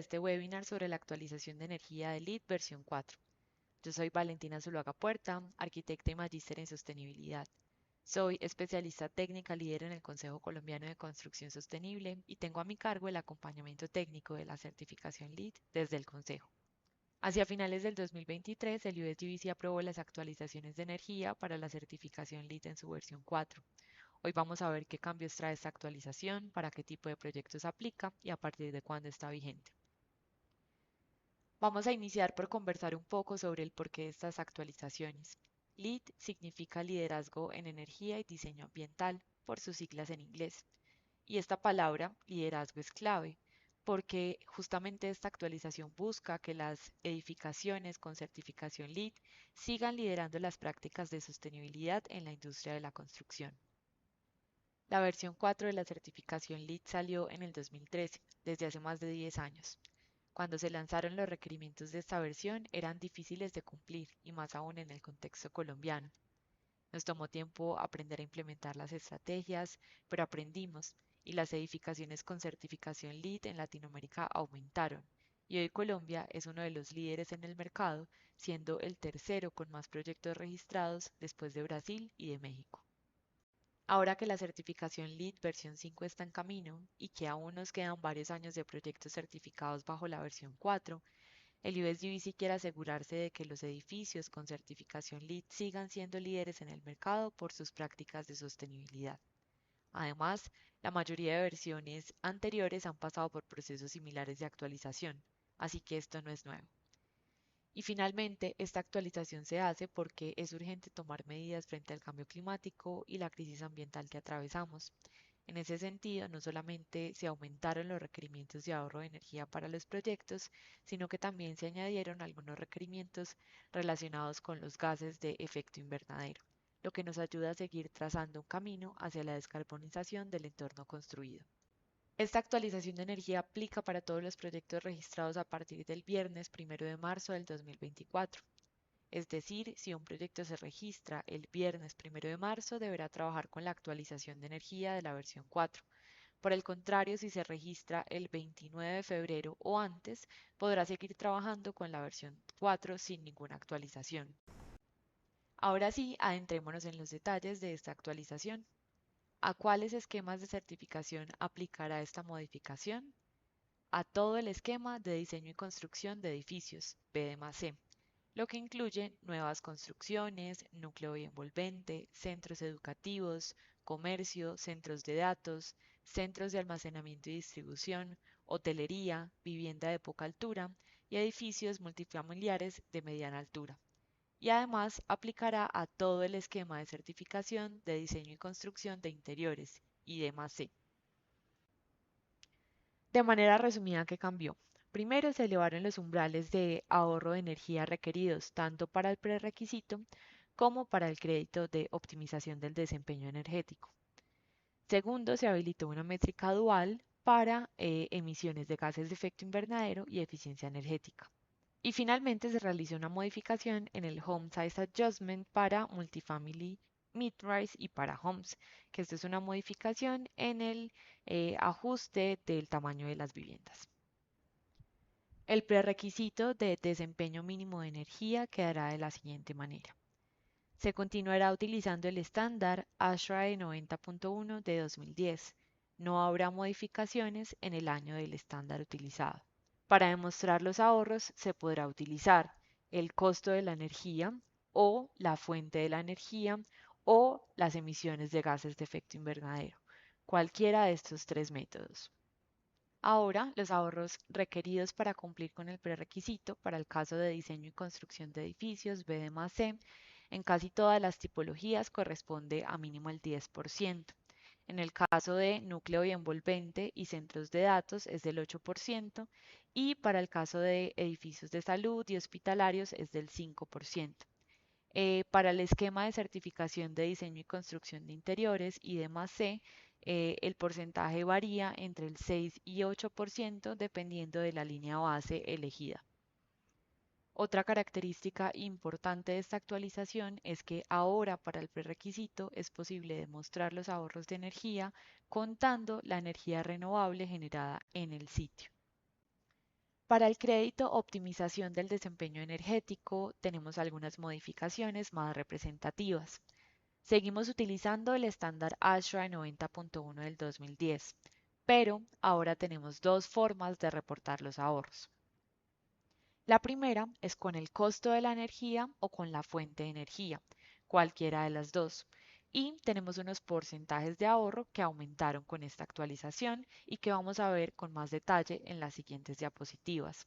este webinar sobre la actualización de energía de LEED versión 4. Yo soy Valentina Zuluaga Puerta, arquitecta y magíster en sostenibilidad. Soy especialista técnica líder en el Consejo Colombiano de Construcción Sostenible y tengo a mi cargo el acompañamiento técnico de la certificación LEED desde el Consejo. Hacia finales del 2023, el USGBC aprobó las actualizaciones de energía para la certificación LEED en su versión 4. Hoy vamos a ver qué cambios trae esta actualización, para qué tipo de proyectos aplica y a partir de cuándo está vigente. Vamos a iniciar por conversar un poco sobre el porqué de estas actualizaciones. LEED significa liderazgo en energía y diseño ambiental, por sus siglas en inglés. Y esta palabra, liderazgo, es clave, porque justamente esta actualización busca que las edificaciones con certificación LEED sigan liderando las prácticas de sostenibilidad en la industria de la construcción. La versión 4 de la certificación LEED salió en el 2013, desde hace más de 10 años. Cuando se lanzaron los requerimientos de esta versión eran difíciles de cumplir y más aún en el contexto colombiano. Nos tomó tiempo aprender a implementar las estrategias, pero aprendimos y las edificaciones con certificación LEED en Latinoamérica aumentaron. Y hoy Colombia es uno de los líderes en el mercado, siendo el tercero con más proyectos registrados después de Brasil y de México. Ahora que la certificación LEED versión 5 está en camino y que aún nos quedan varios años de proyectos certificados bajo la versión 4, el USGBC quiere asegurarse de que los edificios con certificación LEED sigan siendo líderes en el mercado por sus prácticas de sostenibilidad. Además, la mayoría de versiones anteriores han pasado por procesos similares de actualización, así que esto no es nuevo. Y finalmente, esta actualización se hace porque es urgente tomar medidas frente al cambio climático y la crisis ambiental que atravesamos. En ese sentido, no solamente se aumentaron los requerimientos de ahorro de energía para los proyectos, sino que también se añadieron algunos requerimientos relacionados con los gases de efecto invernadero, lo que nos ayuda a seguir trazando un camino hacia la descarbonización del entorno construido. Esta actualización de energía aplica para todos los proyectos registrados a partir del viernes 1 de marzo del 2024. Es decir, si un proyecto se registra el viernes 1 de marzo, deberá trabajar con la actualización de energía de la versión 4. Por el contrario, si se registra el 29 de febrero o antes, podrá seguir trabajando con la versión 4 sin ninguna actualización. Ahora sí, adentrémonos en los detalles de esta actualización. ¿A cuáles esquemas de certificación aplicará esta modificación? A todo el esquema de diseño y construcción de edificios, BDMAC, lo que incluye nuevas construcciones, núcleo y envolvente, centros educativos, comercio, centros de datos, centros de almacenamiento y distribución, hotelería, vivienda de poca altura y edificios multifamiliares de mediana altura. Y además aplicará a todo el esquema de certificación de diseño y construcción de interiores, IDMAC. De manera resumida, ¿qué cambió? Primero, se elevaron los umbrales de ahorro de energía requeridos tanto para el prerequisito como para el crédito de optimización del desempeño energético. Segundo, se habilitó una métrica dual para emisiones de gases de efecto invernadero y eficiencia energética. Y finalmente se realizó una modificación en el Home Size Adjustment para Multifamily Mid-Rise y para Homes, que esto es una modificación en el ajuste del tamaño de las viviendas. El prerequisito de desempeño mínimo de energía quedará de la siguiente manera. Se continuará utilizando el estándar ASHRAE 90.1 de 2010. No habrá modificaciones en el año del estándar utilizado. Para demostrar los ahorros se podrá utilizar el costo de la energía o la fuente de la energía o las emisiones de gases de efecto invernadero, cualquiera de estos tres métodos. Ahora, los ahorros requeridos para cumplir con el prerequisito para el caso de diseño y construcción de edificios BDMAC en casi todas las tipologías corresponde a mínimo el 10%. En el caso de núcleo y envolvente y centros de datos es del 8% y para el caso de edificios de salud y hospitalarios es del 5%. Para el esquema de certificación de diseño y construcción de interiores y demás C, el porcentaje varía entre el 6 y 8% dependiendo de la línea base elegida. Otra característica importante de esta actualización es que ahora para el prerequisito es posible demostrar los ahorros de energía contando la energía renovable generada en el sitio. Para el crédito optimización del desempeño energético tenemos algunas modificaciones más representativas. Seguimos utilizando el estándar ASHRAE 90.1 del 2010, pero ahora tenemos dos formas de reportar los ahorros. La primera es con el costo de la energía o con la fuente de energía, cualquiera de las dos. Y tenemos unos porcentajes de ahorro que aumentaron con esta actualización y que vamos a ver con más detalle en las siguientes diapositivas.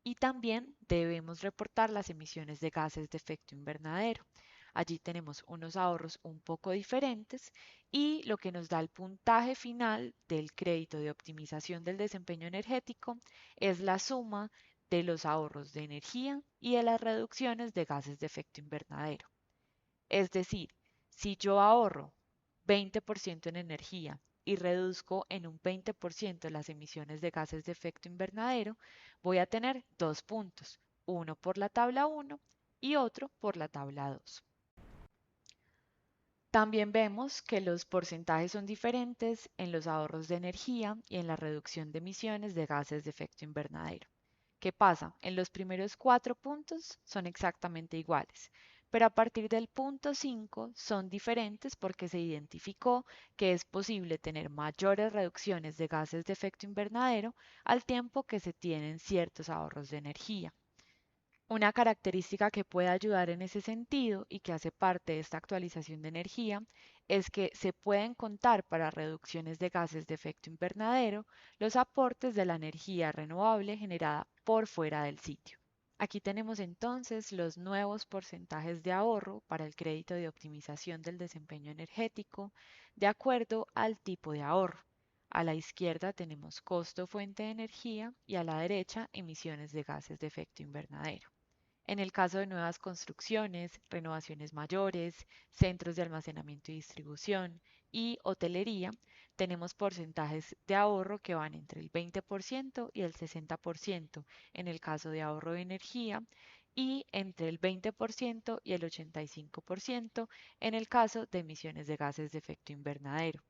Y también debemos reportar las emisiones de gases de efecto invernadero. Allí tenemos unos ahorros un poco diferentes y lo que nos da el puntaje final del crédito de optimización del desempeño energético es la suma de los ahorros de energía y de las reducciones de gases de efecto invernadero. Es decir, si yo ahorro 20% en energía y reduzco en un 20% las emisiones de gases de efecto invernadero, voy a tener dos puntos, uno por la tabla 1 y otro por la tabla 2. También vemos que los porcentajes son diferentes en los ahorros de energía y en la reducción de emisiones de gases de efecto invernadero. ¿Qué pasa? En los primeros 4 puntos son exactamente iguales, pero a partir del punto 5 son diferentes porque se identificó que es posible tener mayores reducciones de gases de efecto invernadero al tiempo que se tienen ciertos ahorros de energía. Una característica que puede ayudar en ese sentido y que hace parte de esta actualización de energía es que se pueden contar para reducciones de gases de efecto invernadero los aportes de la energía renovable generada por fuera del sitio. Aquí tenemos entonces los nuevos porcentajes de ahorro para el crédito de optimización del desempeño energético de acuerdo al tipo de ahorro. A la izquierda tenemos costo fuente de energía y a la derecha emisiones de gases de efecto invernadero. En el caso de nuevas construcciones, renovaciones mayores, centros de almacenamiento y distribución y hotelería, tenemos porcentajes de ahorro que van entre el 20% y el 60% en el caso de ahorro de energía y entre el 20% y el 85% en el caso de emisiones de gases de efecto invernadero.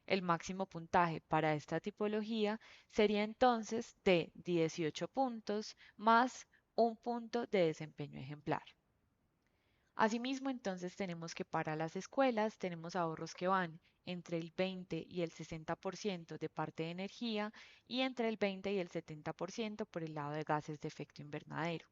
El máximo puntaje para esta tipología sería entonces de 18 puntos más un punto de desempeño ejemplar. Asimismo, entonces tenemos que para las escuelas tenemos ahorros que van entre el 20 y el 60% de parte de energía y entre el 20 y el 70% por el lado de gases de efecto invernadero.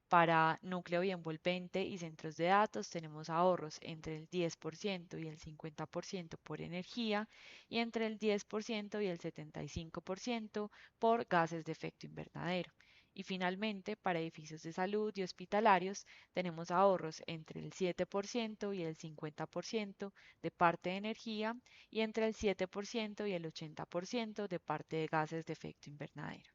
Para núcleo y envolvente y centros de datos tenemos ahorros entre el 10% y el 50% por energía y entre el 10% y el 75% por gases de efecto invernadero. Y finalmente, para edificios de salud y hospitalarios tenemos ahorros entre el 7% y el 50% de parte de energía y entre el 7% y el 80% de parte de gases de efecto invernadero.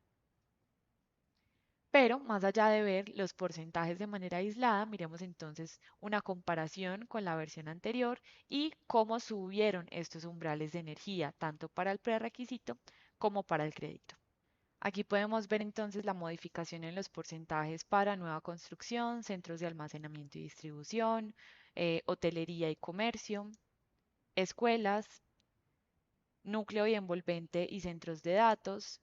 Pero más allá de ver los porcentajes de manera aislada, miremos entonces una comparación con la versión anterior y cómo subieron estos umbrales de energía, tanto para el prerequisito como para el crédito. Aquí podemos ver entonces la modificación en los porcentajes para nueva construcción, centros de almacenamiento y distribución, hotelería y comercio, escuelas, núcleo y envolvente y centros de datos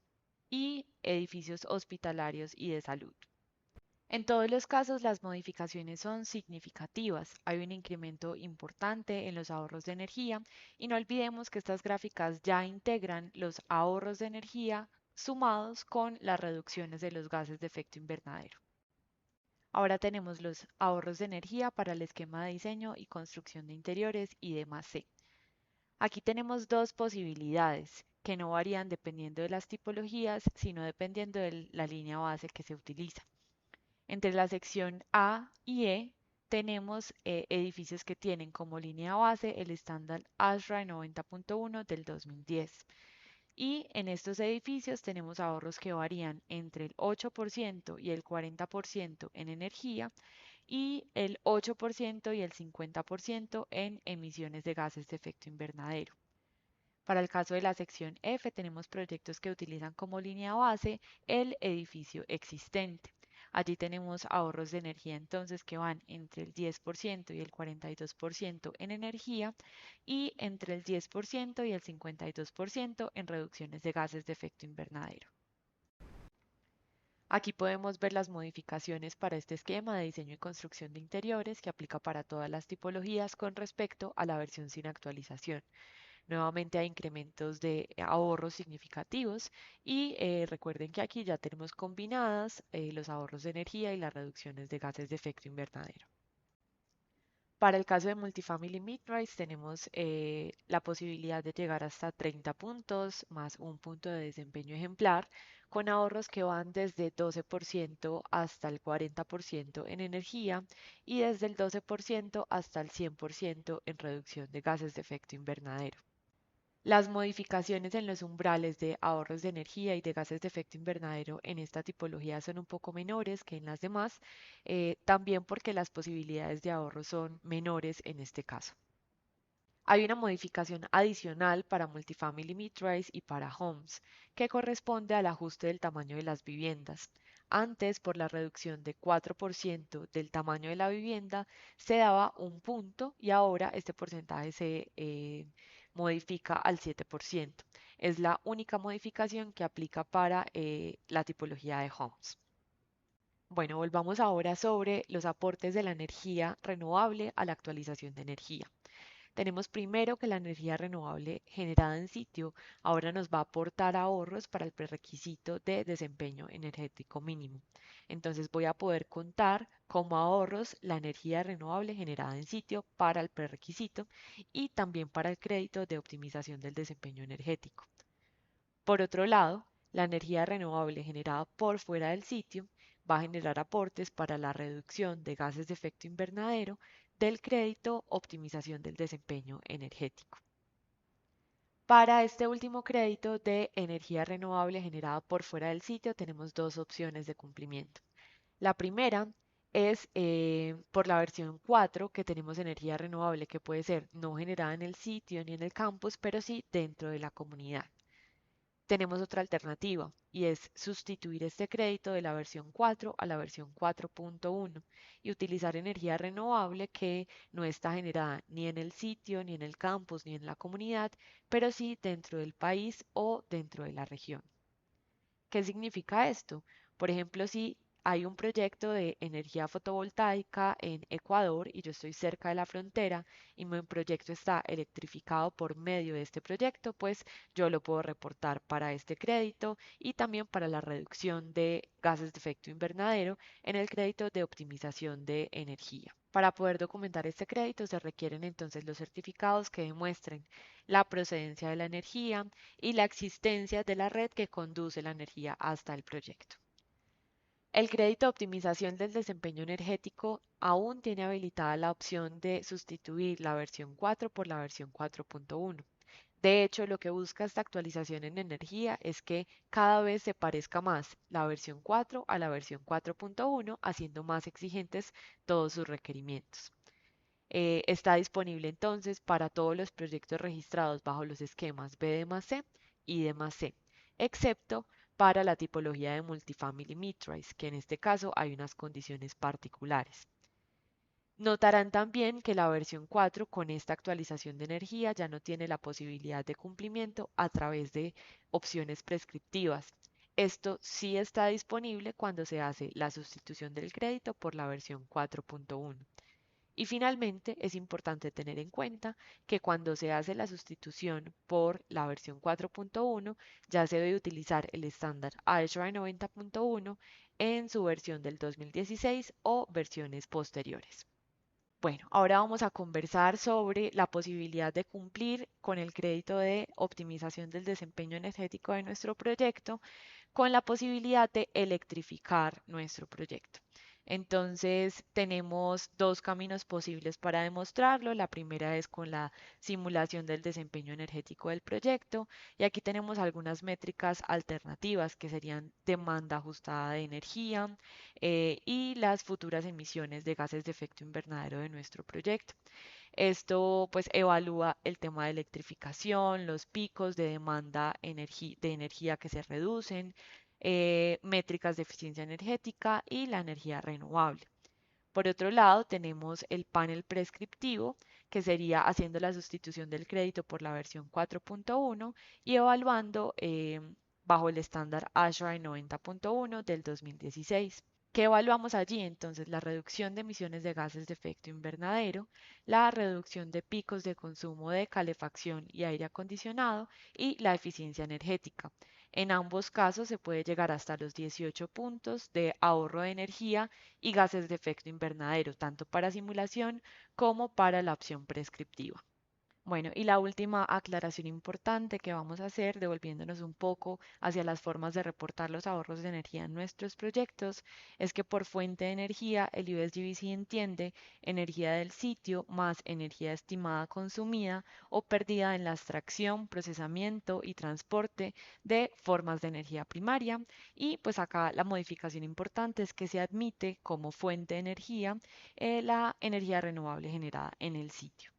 y edificios hospitalarios y de salud. En todos los casos, las modificaciones son significativas. Hay un incremento importante en los ahorros de energía y no olvidemos que estas gráficas ya integran los ahorros de energía sumados con las reducciones de los gases de efecto invernadero. Ahora tenemos los ahorros de energía para el esquema de diseño y construcción de interiores y demás C. Aquí tenemos dos posibilidades que no varían dependiendo de las tipologías, sino dependiendo de la línea base que se utiliza. Entre la sección A y E tenemos edificios que tienen como línea base el estándar ASHRAE 90.1 del 2010. Y en estos edificios tenemos ahorros que varían entre el 8% y el 40% en energía y el 8% y el 50% en emisiones de gases de efecto invernadero. Para el caso de la sección F tenemos proyectos que utilizan como línea base el edificio existente. Allí tenemos ahorros de energía entonces que van entre el 10% y el 42% en energía y entre el 10% y el 52% en reducciones de gases de efecto invernadero. Aquí podemos ver las modificaciones para este esquema de diseño y construcción de interiores que aplica para todas las tipologías con respecto a la versión sin actualización. Nuevamente hay incrementos de ahorros significativos y recuerden que aquí ya tenemos combinadas los ahorros de energía y las reducciones de gases de efecto invernadero. Para el caso de Multifamily Mid-Rise tenemos la posibilidad de llegar hasta 30 puntos más un punto de desempeño ejemplar con ahorros que van desde 12% hasta el 40% en energía y desde el 12% hasta el 100% en reducción de gases de efecto invernadero. Las modificaciones en los umbrales de ahorros de energía y de gases de efecto invernadero en esta tipología son un poco menores que en las demás, también porque las posibilidades de ahorro son menores en este caso. Hay una modificación adicional para Multifamily Mid-Rise y para Homes, que corresponde al ajuste del tamaño de las viviendas. Antes, por la reducción de 4% del tamaño de la vivienda, se daba un punto y ahora este porcentaje se modifica al 7%. Es la única modificación que aplica para la tipología de Homes. Bueno, volvamos ahora sobre los aportes de la energía renovable a la actualización de energía. Tenemos primero que la energía renovable generada en sitio ahora nos va a aportar ahorros para el prerequisito de desempeño energético mínimo. Entonces voy a poder contar como ahorros la energía renovable generada en sitio para el prerequisito y también para el crédito de optimización del desempeño energético. Por otro lado, la energía renovable generada por fuera del sitio va a generar aportes para la reducción de gases de efecto invernadero del crédito optimización del desempeño energético. Para este último crédito de energía renovable generada por fuera del sitio tenemos dos opciones de cumplimiento. La primera es por la versión 4 que tenemos energía renovable que puede ser no generada en el sitio ni en el campus, pero sí dentro de la comunidad. Tenemos otra alternativa y es sustituir este crédito de la versión 4 a la versión 4.1 y utilizar energía renovable que no está generada ni en el sitio, ni en el campus, ni en la comunidad, pero sí dentro del país o dentro de la región. ¿Qué significa esto? Por ejemplo, si hay un proyecto de energía fotovoltaica en Ecuador y yo estoy cerca de la frontera y mi proyecto está electrificado por medio de este proyecto, pues yo lo puedo reportar para este crédito y también para la reducción de gases de efecto invernadero en el crédito de optimización de energía. Para poder documentar este crédito se requieren entonces los certificados que demuestren la procedencia de la energía y la existencia de la red que conduce la energía hasta el proyecto. El crédito de optimización del desempeño energético aún tiene habilitada la opción de sustituir la versión 4 por la versión 4.1. De hecho, lo que busca esta actualización en energía es que cada vez se parezca más la versión 4 a la versión 4.1, haciendo más exigentes todos sus requerimientos. Está disponible entonces para todos los proyectos registrados bajo los esquemas BD+C y D+C, excepto para la tipología de Multifamily Mid-Rise, que en este caso hay unas condiciones particulares. Notarán también que la versión 4 con esta actualización de energía ya no tiene la posibilidad de cumplimiento a través de opciones prescriptivas. Esto sí está disponible cuando se hace la sustitución del crédito por la versión 4.1. Y finalmente, es importante tener en cuenta que cuando se hace la sustitución por la versión 4.1, ya se debe utilizar el estándar ASHRAE 90.1 en su versión del 2016 o versiones posteriores. Bueno, ahora vamos a conversar sobre la posibilidad de cumplir con el crédito de optimización del desempeño energético de nuestro proyecto con la posibilidad de electrificar nuestro proyecto. Entonces, tenemos dos caminos posibles para demostrarlo. La primera es con la simulación del desempeño energético del proyecto y aquí tenemos algunas métricas alternativas que serían demanda ajustada de energía y las futuras emisiones de gases de efecto invernadero de nuestro proyecto. Esto pues evalúa el tema de electrificación, los picos de demanda de energía que se reducen, métricas de eficiencia energética y la energía renovable. Por otro lado, tenemos el panel prescriptivo, que sería haciendo la sustitución del crédito por la versión 4.1 y evaluando bajo el estándar ASHRAE 90.1 del 2016. ¿Qué evaluamos allí? Entonces, la reducción de emisiones de gases de efecto invernadero, la reducción de picos de consumo de calefacción y aire acondicionado y la eficiencia energética. En ambos casos se puede llegar hasta los 18 puntos de ahorro de energía y gases de efecto invernadero, tanto para simulación como para la opción prescriptiva. Bueno, y la última aclaración importante que vamos a hacer, devolviéndonos un poco hacia las formas de reportar los ahorros de energía en nuestros proyectos, es que por fuente de energía el USGBC entiende energía del sitio más energía estimada consumida o perdida en la extracción, procesamiento y transporte de formas de energía primaria. Y pues acá la modificación importante es que se admite como fuente de energía la energía renovable generada en el sitio.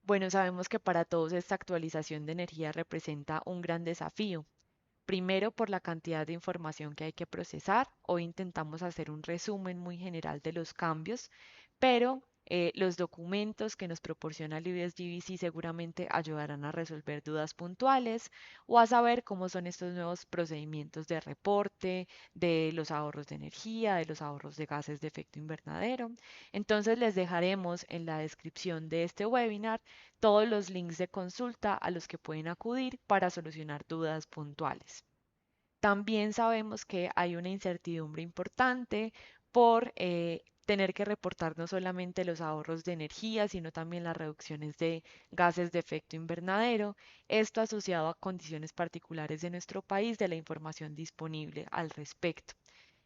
Bueno, sabemos que para todos esta actualización de energía representa un gran desafío. Primero, por la cantidad de información que hay que procesar. Hoy intentamos hacer un resumen muy general de los cambios, pero los documentos que nos proporciona el USGBC seguramente ayudarán a resolver dudas puntuales o a saber cómo son estos nuevos procedimientos de reporte de los ahorros de energía, de los ahorros de gases de efecto invernadero. Entonces les dejaremos en la descripción de este webinar todos los links de consulta a los que pueden acudir para solucionar dudas puntuales. También sabemos que hay una incertidumbre importante por tener que reportar no solamente los ahorros de energía, sino también las reducciones de gases de efecto invernadero, esto asociado a condiciones particulares de nuestro país, de la información disponible al respecto.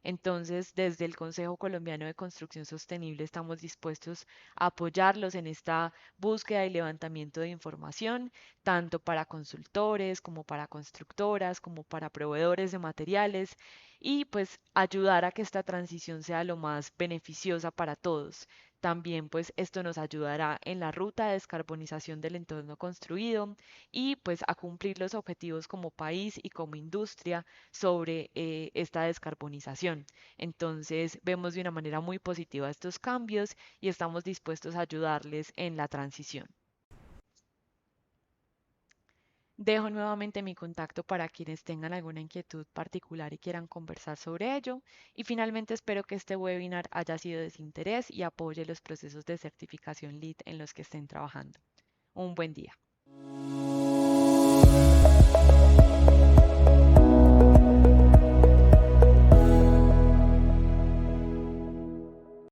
Entonces, desde el Consejo Colombiano de Construcción Sostenible estamos dispuestos a apoyarlos en esta búsqueda y levantamiento de información, tanto para consultores como para constructoras, como para proveedores de materiales y pues ayudar a que esta transición sea lo más beneficiosa para todos. También pues esto nos ayudará en la ruta de descarbonización del entorno construido y pues a cumplir los objetivos como país y como industria sobre esta descarbonización. Entonces, vemos de una manera muy positiva estos cambios y estamos dispuestos a ayudarles en la transición. Dejo nuevamente mi contacto para quienes tengan alguna inquietud particular y quieran conversar sobre ello. Y finalmente espero que este webinar haya sido de su interés y apoye los procesos de certificación LEED en los que estén trabajando. Un buen día.